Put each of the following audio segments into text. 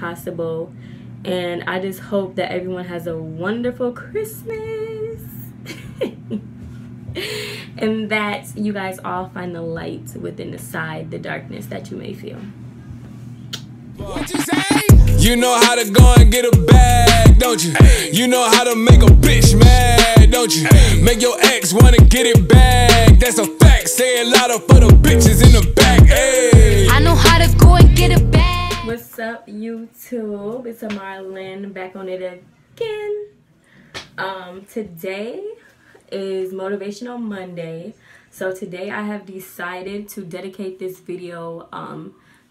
possible. And I just hope that everyone has a wonderful Christmas. And that you guys all find the light within the darkness that you may feel. What you say? You know how to go and get a bag, don't you? You know how to make a bitch mad, don't you? Make your ex wanna get it back. That's a fact. Say it louder for the bitches in the back. Hey. I know how to go and get it back. What's up, YouTube? It's Marlyn back on it again. Today is Motivational Monday. So today I have decided to dedicate this video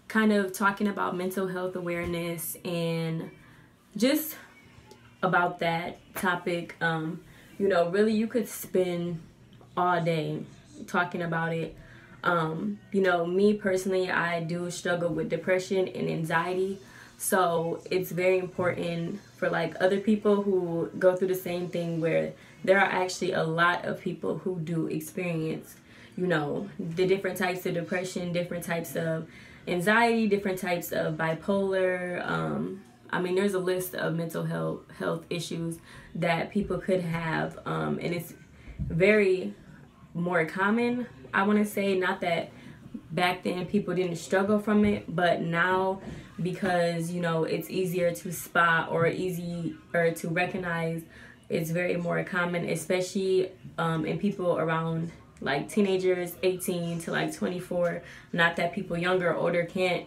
kind of talking about mental health awareness and just about that topic. You know, really you could spend all day talking about it. You know, me personally, I do struggle with depression and anxiety. So it's very important for like other people who go through the same thing, where there are actually a lot of people who do experience, you know, the different types of depression, different types of anxiety, different types of bipolar. I mean, there's a list of mental health issues that people could have, and it's very more common, I want to say. Not that back then people didn't struggle from it, but now, because, you know, it's easier to spot or to recognize, it's very more common, especially in people around like teenagers, 18 to like 24. Not that people younger or older can't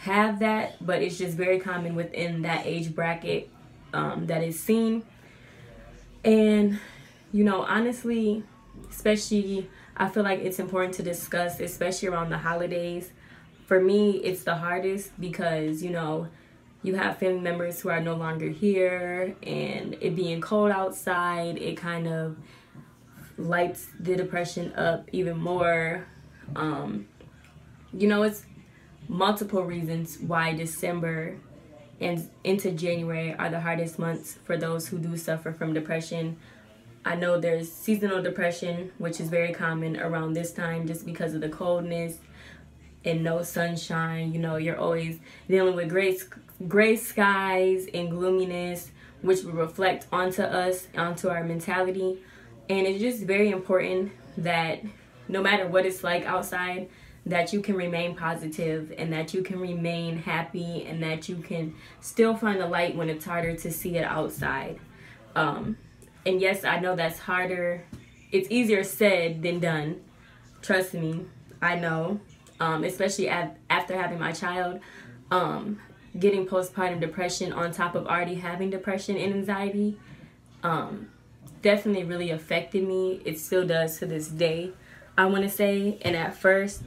have that, but it's just very common within that age bracket that is seen. And, you know, honestly, especially, I feel like it's important to discuss, especially around the holidays. For me, it's the hardest because, you know, you have family members who are no longer here, and it being cold outside, it kind of lights the depression up even more. You know, it's multiple reasons why December and into January are the hardest months for those who do suffer from depression. I know there's seasonal depression, which is very common around this time just because of the coldness and no sunshine. You know, you're always dealing with gray skies and gloominess, which will reflect onto us, onto our mentality. And it's just very important that no matter what it's like outside, that you can remain positive and that you can remain happy and that you can still find the light when it's harder to see it outside. And yes, I know that's harder. It's easier said than done. Trust me, I know. Especially after having my child, getting postpartum depression on top of already having depression and anxiety, definitely really affected me. It still does to this day, I want to say. And at first,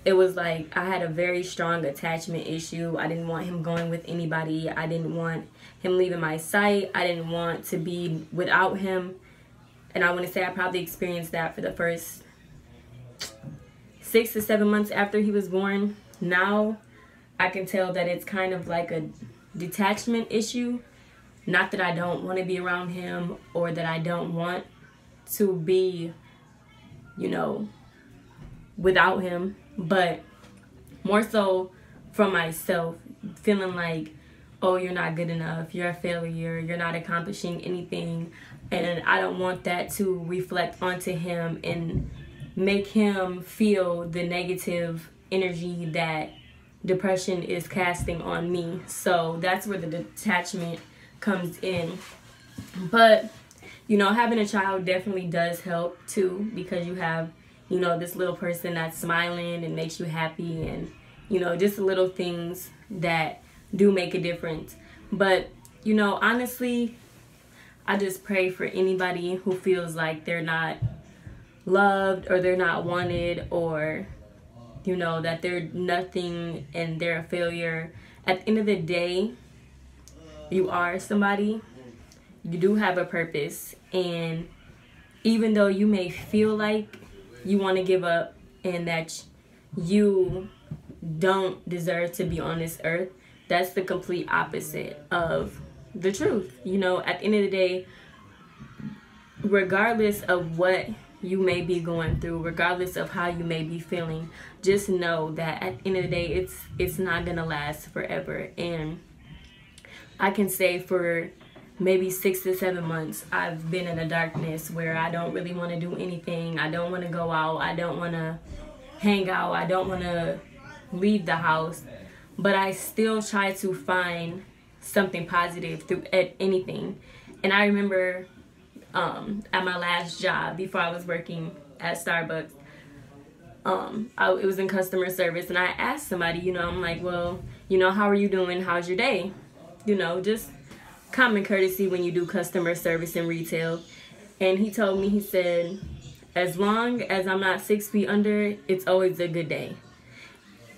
it was like I had a very strong attachment issue. I didn't want him going with anybody. I didn't want him leaving my sight. I didn't want to be without him. And I want to say I probably experienced that for the first 6 to 7 months after he was born. Now I can tell that it's kind of like a detachment issue. Not that I don't want to be around him or that I don't want to be, you know, without him, but more so from myself, feeling like, oh, you're not good enough, you're a failure, you're not accomplishing anything. And I don't want that to reflect onto him and make him feel the negative energy that depression is casting on me. So that's where the detachment comes in. But, you know, having a child definitely does help too, because you have, you know, this little person that's smiling and makes you happy, and, you know, just little things that do make a difference. But, you know, honestly, I just pray for anybody who feels like they're not loved or they're not wanted, or, you know, that they're nothing and they're a failure. At the end of the day, you are somebody. You do have a purpose, and even though you may feel like you want to give up and that you don't deserve to be on this earth, that's the complete opposite of the truth. You know, at the end of the day, regardless of what you may be going through, regardless of how you may be feeling, just know that at the end of the day, it's not gonna last forever. And I can say for maybe 6 to 7 months, I've been in a darkness where I don't really want to do anything. I don't want to go out. I don't want to hang out. I don't want to leave the house. But I still try to find something positive through anything. And I remember at my last job, before I was working at Starbucks, it was in customer service, and I asked somebody, I'm like, well, how are you doing? How's your day? Just common courtesy when you do customer service in retail. And he told me, he said, as long as I'm not 6 feet under, it's always a good day.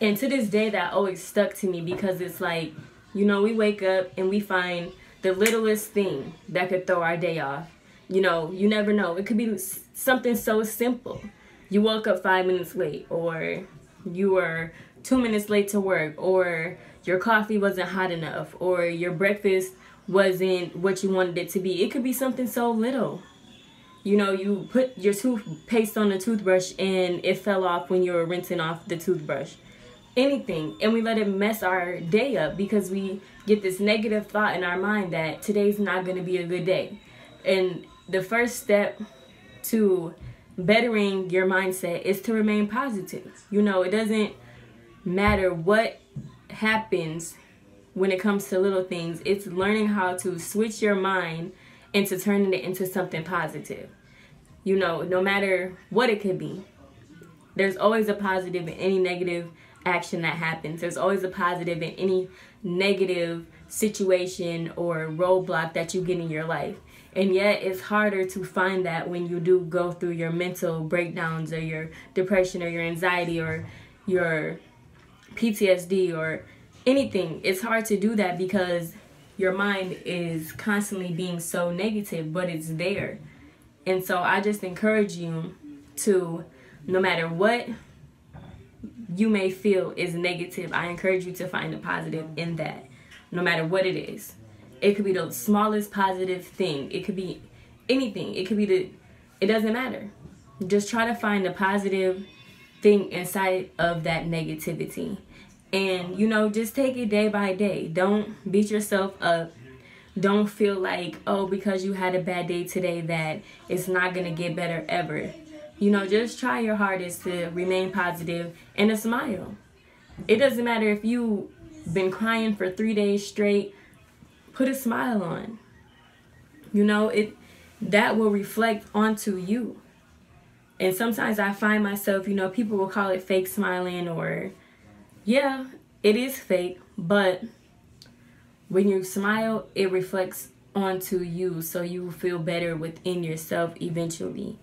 And to this day, that always stuck to me, because it's like, we wake up and we find the littlest thing that could throw our day off. You never know. It could be something so simple. You woke up 5 minutes late, or you were 2 minutes late to work, or your coffee wasn't hot enough, or your breakfast wasn't what you wanted it to be. It could be something so little. You put your toothpaste on the toothbrush and it fell off when you were rinsing off the toothbrush. Anything. And we let it mess our day up because we get this negative thought in our mind that today's not going to be a good day. And the first step to bettering your mindset is to remain positive. It doesn't matter what happens when it comes to little things. It's learning how to switch your mind into turning it into something positive. No matter what it could be, there's always a positive in any negative action that happens. There's always a positive in any negative situation or roadblock that you get in your life. And yet it's harder to find that when you do go through your mental breakdowns, or your depression, or your anxiety, or your PTSD, or anything. It's hard to do that because your mind is constantly being so negative, but it's there. And so I just encourage you to, no matter what you may feel is negative, I encourage you to find a positive in that, no matter what it is. It could be the smallest positive thing. It could be anything. It could be it doesn't matter. Just try to find the positive thing inside of that negativity. And, just take it day by day. Don't beat yourself up. Don't feel like, because you had a bad day today, that it's not going to get better ever. Just try your hardest to remain positive and to smile. It doesn't matter if you've been crying for 3 days straight. Put a smile on. That will reflect onto you. And sometimes I find myself, people will call it fake smiling, or yeah, it is fake, but when you smile, it reflects onto you, so you feel better within yourself eventually.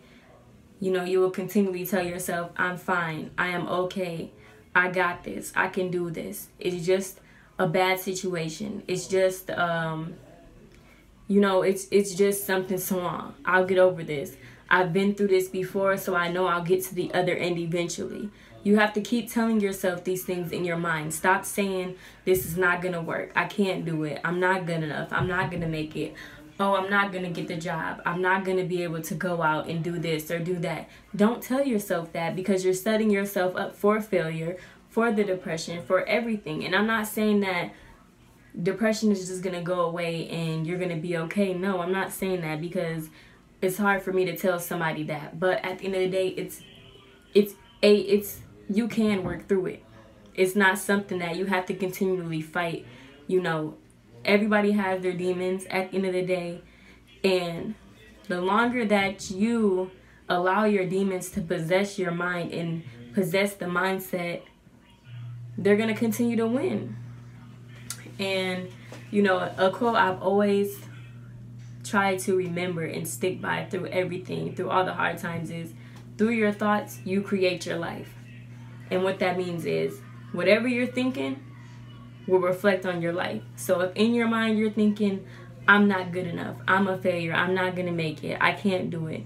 You will continually tell yourself, I'm fine, I am okay, I got this, I can do this. It's just a bad situation. It's just, it's just something small. I'll get over this. I've been through this before, so I know I'll get to the other end eventually. You have to keep telling yourself these things in your mind. Stop saying, this is not going to work. I can't do it. I'm not good enough. I'm not going to make it. Oh, I'm not going to get the job. I'm not going to be able to go out and do this or do that. Don't tell yourself that, because you're setting yourself up for failure, for the depression, for everything. And I'm not saying that depression is just going to go away and you're going to be okay. No, I'm not saying that, because it's hard for me to tell somebody that. But at the end of the day, you can work through it. It's not something that you have to continually fight. Everybody has their demons at the end of the day. And the longer that you allow your demons to possess your mind and possess the mindset, they're going to continue to win. And, a quote I've always tried to remember and stick by through everything, through all the hard times, is, through your thoughts, you create your life. And what that means is, whatever you're thinking will reflect on your life. So if in your mind you're thinking, I'm not good enough, I'm a failure, I'm not going to make it, I can't do it,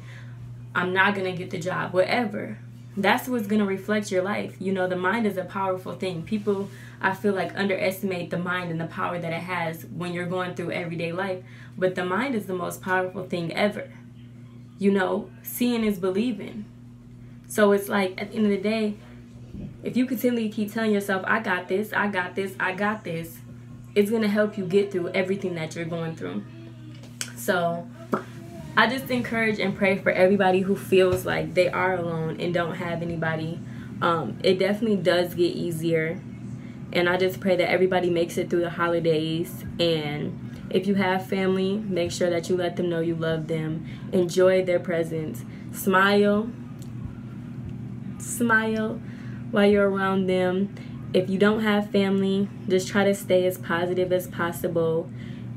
I'm not going to get the job, whatever, that's what's going to reflect your life. The mind is a powerful thing. People, I feel like, underestimate the mind and the power that it has when you're going through everyday life. But the mind is the most powerful thing ever. Seeing is believing. So it's like, at the end of the day, if you continually keep telling yourself, I got this, I got this, I got this, it's going to help you get through everything that you're going through. So I just encourage and pray for everybody who feels like they are alone and don't have anybody. It definitely does get easier. And I just pray that everybody makes it through the holidays. And if you have family, make sure that you let them know you love them. Enjoy their presence. Smile while you're around them. If you don't have family, just try to stay as positive as possible.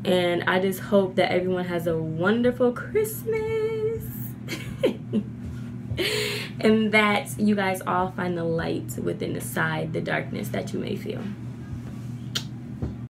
And I just hope that everyone has a wonderful Christmas. And that you guys all find the light within the darkness that you may feel.